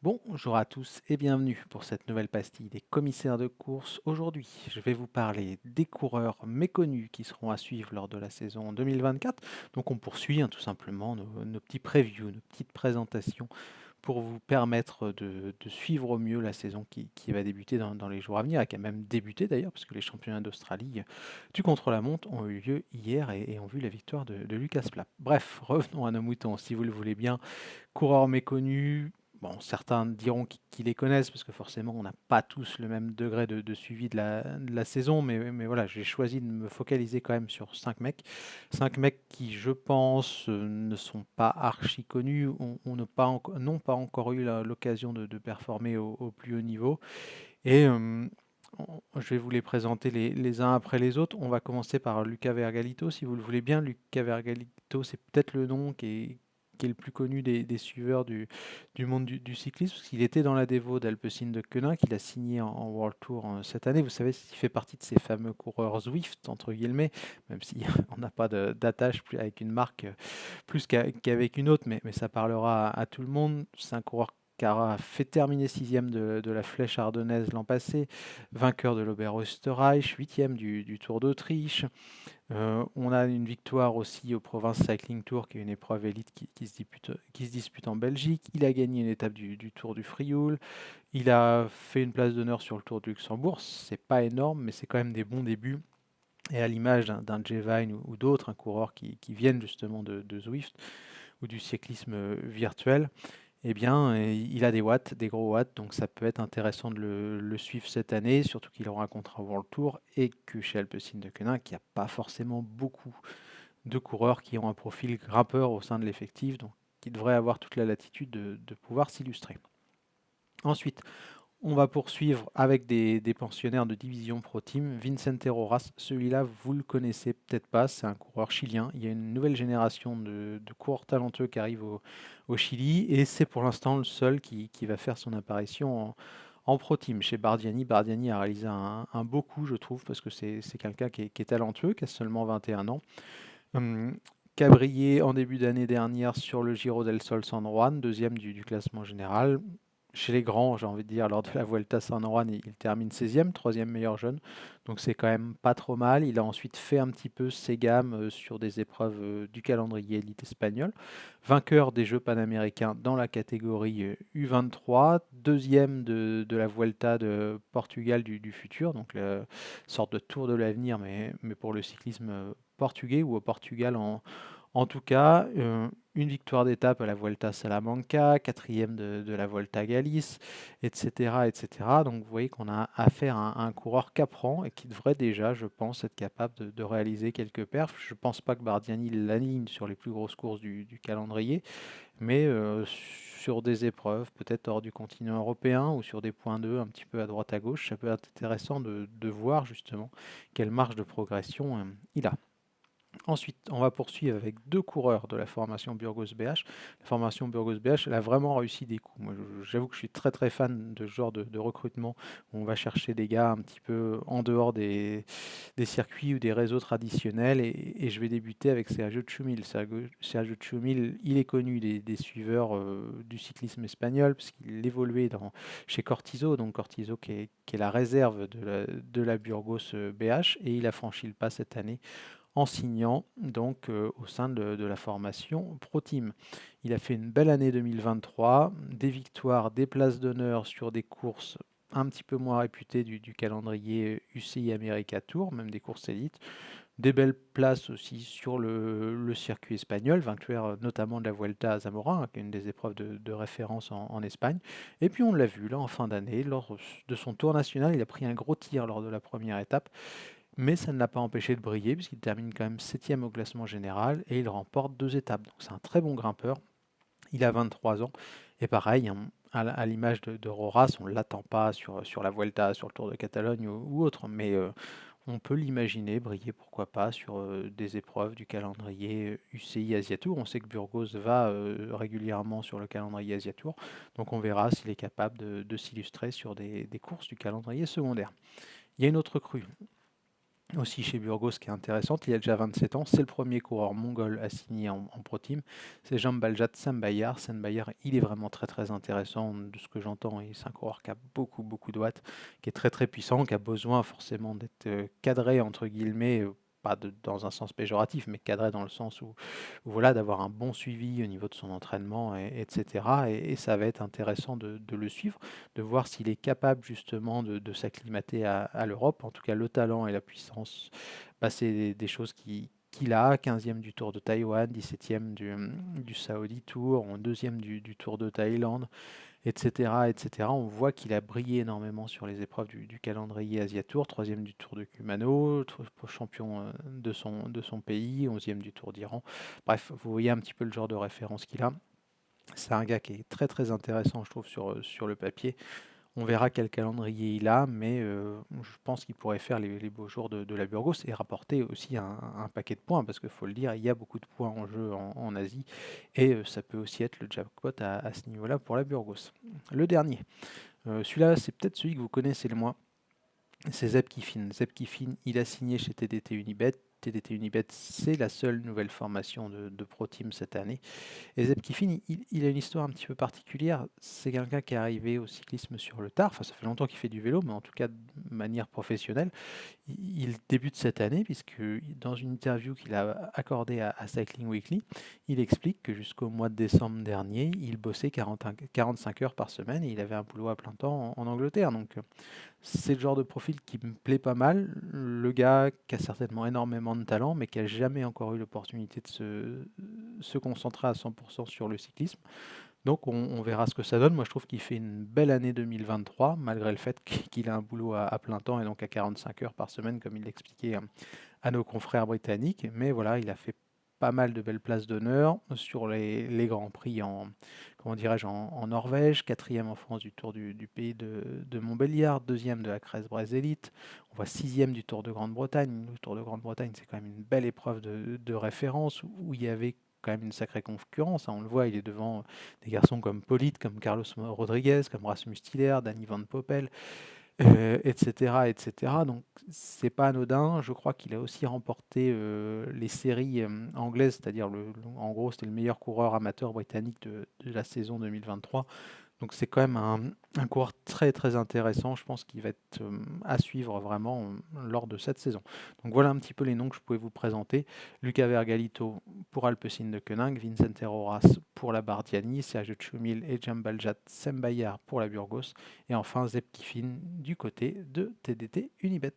Bonjour à tous et bienvenue pour cette nouvelle pastille des commissaires de course. Aujourd'hui, je vais vous parler des coureurs méconnus qui seront à suivre lors de la saison 2024. Donc on poursuit tout simplement nos petits previews, nos petites présentations pour vous permettre de suivre au mieux la saison qui va débuter dans les jours à venir et qui a même débuté d'ailleurs parce que les championnats d'Australie du contre-la-montre ont eu lieu hier et ont vu la victoire de Lucas Plapp. Bref, revenons à nos moutons si vous le voulez bien. Coureurs méconnus, bon, certains diront qu'ils les connaissent parce que forcément on n'a pas tous le même degré de suivi de la saison, mais voilà, j'ai choisi de me focaliser quand même sur 5 mecs. 5 mecs qui, je pense, ne sont pas archi connus, n'ont pas encore eu l'occasion de performer au plus haut niveau. Et je vais vous les présenter les uns après les autres. On va commencer par Luca Vergalito, si vous le voulez bien. Luca Vergalito, c'est peut-être le nom qui est le plus connu des suiveurs du monde du cyclisme, parce qu'il était dans la Dévo d'Alpecin de Quenin, qu'il a signé en World Tour cette année. Vous savez, il fait partie de ces fameux coureurs Zwift, entre guillemets, même si on n'a pas d'attache avec une marque plus qu'avec une autre, mais ça parlera à tout le monde. C'est un coureur qui a fait terminer sixième de la Flèche ardennaise l'an passé, vainqueur de l'Oberösterreich, huitième du Tour d'Autriche. On a une victoire aussi au Province Cycling Tour, qui est une épreuve élite qui se dispute en Belgique. Il a gagné une étape du Tour du Frioul. Il a fait une place d'honneur sur le Tour du Luxembourg. C'est pas énorme, mais c'est quand même des bons débuts. Et à l'image d'un Jay Vine ou d'autres, un coureur qui viennent justement de Zwift ou du cyclisme virtuel, eh bien, il a des watts, des gros watts, donc ça peut être intéressant de le suivre cette année, surtout qu'il aura un contrat World Tour et que chez Alpecin de Quenin, qu'il n'y a pas forcément beaucoup de coureurs qui ont un profil grimpeur au sein de l'effectif, donc qui devrait avoir toute la latitude de pouvoir s'illustrer. Ensuite, on va poursuivre avec des pensionnaires de division Pro Team. Vicente Roras, celui-là, vous le connaissez peut-être pas, c'est un coureur chilien. Il y a une nouvelle génération de coureurs talentueux qui arrive au Chili et c'est pour l'instant le seul qui va faire son apparition en Pro Team. Chez Bardiani, Bardiani a réalisé un beau coup, je trouve, parce que c'est quelqu'un qui est talentueux, qui a seulement 21 ans. Hum, qui a brillé en début d'année dernière sur le Giro del Sol San Juan, deuxième du classement général. Chez les grands, j'ai envie de dire, lors de la Vuelta San Juan, il termine 16e, troisième meilleur jeune. Donc c'est quand même pas trop mal. Il a ensuite fait un petit peu ses gammes sur des épreuves du calendrier élite espagnol. Vainqueur des Jeux panaméricains dans la catégorie U23. Deuxième de la Vuelta de Portugal du futur. Donc la sorte de tour de l'avenir, mais pour le cyclisme portugais ou au Portugal en tout cas, une victoire d'étape à la Vuelta Salamanca, quatrième de la Volta Galice, etc., etc. Donc vous voyez qu'on a affaire à un coureur qu'apprend et qui devrait déjà, je pense, être capable de réaliser quelques perfs. Je ne pense pas que Bardiani l'aligne sur les plus grosses courses du calendrier, mais sur des épreuves, peut-être hors du continent européen ou sur des points 2 un petit peu à droite à gauche, ça peut être intéressant de voir justement quelle marge de progression il a. Ensuite, on va poursuivre avec deux coureurs de la formation Burgos BH. La formation Burgos BH, elle a vraiment réussi des coups. Moi, j'avoue que je suis très très fan de ce genre de recrutement où on va chercher des gars un petit peu en dehors des circuits ou des réseaux traditionnels. Et je vais débuter avec Sergio Tchumil. Sergio Tchumil, il est connu des suiveurs du cyclisme espagnol parce qu'il évoluait chez Cortizo, donc Cortizo qui est la réserve de la Burgos BH, et il a franchi le pas cette année en signant donc au sein de la formation Pro Team. Il a fait une belle année 2023, des victoires, des places d'honneur sur des courses un petit peu moins réputées du calendrier UCI America Tour, même des courses élites, des belles places aussi sur le circuit espagnol, vainqueur notamment de la Vuelta à Zamora, qui est une des épreuves de référence en Espagne. Et puis on l'a vu là en fin d'année, lors de son tour national, il a pris un gros tir lors de la première étape, mais ça ne l'a pas empêché de briller puisqu'il termine quand même septième au classement général et il remporte deux étapes. Donc c'est un très bon grimpeur. Il a 23 ans et pareil, à l'image de Roras, on ne l'attend pas sur la Vuelta, sur le Tour de Catalogne ou autre, mais on peut l'imaginer briller, pourquoi pas, sur des épreuves du calendrier UCI Asia Tour. On sait que Burgos va régulièrement sur le calendrier Asia Tour, donc on verra s'il est capable de s'illustrer sur des courses du calendrier secondaire. Il y a une autre crue, aussi chez Burgos qui est intéressante. Il a déjà 27 ans. C'est le premier coureur mongol à signer en Pro Team. C'est Jambaljat Sembayar. Sembayar, il est vraiment très très intéressant de ce que j'entends. Et c'est un coureur qui a beaucoup beaucoup de watts, qui est très très puissant, qui a besoin forcément d'être cadré entre guillemets. Pas dans un sens péjoratif, mais cadré dans le sens où voilà, d'avoir un bon suivi au niveau de son entraînement, etc. Et ça va être intéressant de le suivre, de voir s'il est capable justement de s'acclimater à l'Europe. En tout cas, le talent et la puissance, bah, c'est des choses qu'il a. 15e du Tour de Taïwan, 17e du Saudi Tour, en deuxième du Tour de Thaïlande, etc., etc. On voit qu'il a brillé énormément sur les épreuves du calendrier Asia Tour, troisième du Tour de Kumano, champion de son pays, 11e du Tour d'Iran. Bref, vous voyez un petit peu le genre de référence qu'il a. C'est un gars qui est très très intéressant, je trouve, sur le papier. On verra quel calendrier il a, mais je pense qu'il pourrait faire les beaux jours de la Burgos et rapporter aussi un paquet de points, parce qu'il faut le dire, il y a beaucoup de points en jeu en Asie, et ça peut aussi être le jackpot à ce niveau-là pour la Burgos. Le dernier, celui-là, c'est peut-être celui que vous connaissez le moins, c'est Zeb Kiffin. Zeb Kiffin, il a signé chez TDT Unibet. TDT Unibet, c'est la seule nouvelle formation de Pro Team cette année. Et Zeb Kiffin, il a une histoire un petit peu particulière. C'est quelqu'un qui est arrivé au cyclisme sur le tard. Enfin, ça fait longtemps qu'il fait du vélo, mais en tout cas de manière professionnelle. Il débute cette année, puisque dans une interview qu'il a accordée à Cycling Weekly, il explique que jusqu'au mois de décembre dernier, il bossait 45 heures par semaine et il avait un boulot à plein temps en Angleterre. Donc, c'est le genre de profil qui me plaît pas mal. Le gars qui a certainement énormément de talent, mais qui a jamais encore eu l'opportunité de se concentrer à 100% sur le cyclisme. Donc on verra ce que ça donne. Moi je trouve qu'il fait une belle année 2023, malgré le fait qu'il a un boulot à plein temps et donc à 45 heures par semaine, comme il l'expliquait à nos confrères britanniques. Mais voilà, il a fait pas mal de belles places d'honneur sur les grands prix comment dirais-je, en Norvège, quatrième en France du Tour du pays de Montbéliard, deuxième de la Crest-Bresse Elite. On voit sixième du Tour de Grande-Bretagne. Le Tour de Grande-Bretagne, c'est quand même une belle épreuve de référence où il y avait quand même une sacrée concurrence, hein. On le voit, il est devant des garçons comme Polite, comme Carlos Rodriguez, comme Rasmus Stiller, Danny Van Poppel, etc., etc. Donc c'est pas anodin. Je crois qu'il a aussi remporté les séries anglaises, c'est-à-dire en gros c'était le meilleur coureur amateur britannique de la saison 2023. Donc c'est quand même un coureur très très intéressant. Je pense qu'il va être à suivre vraiment lors de cette saison. Donc voilà un petit peu les noms que je pouvais vous présenter. Luca Vergalito pour Alpecin de Koenig, Vincent Herroras pour la Bardiani, Sergio Tchoumil et Jambaljat Sembayar pour la Burgos. Et enfin Zeb Kiffin du côté de TDT Unibet.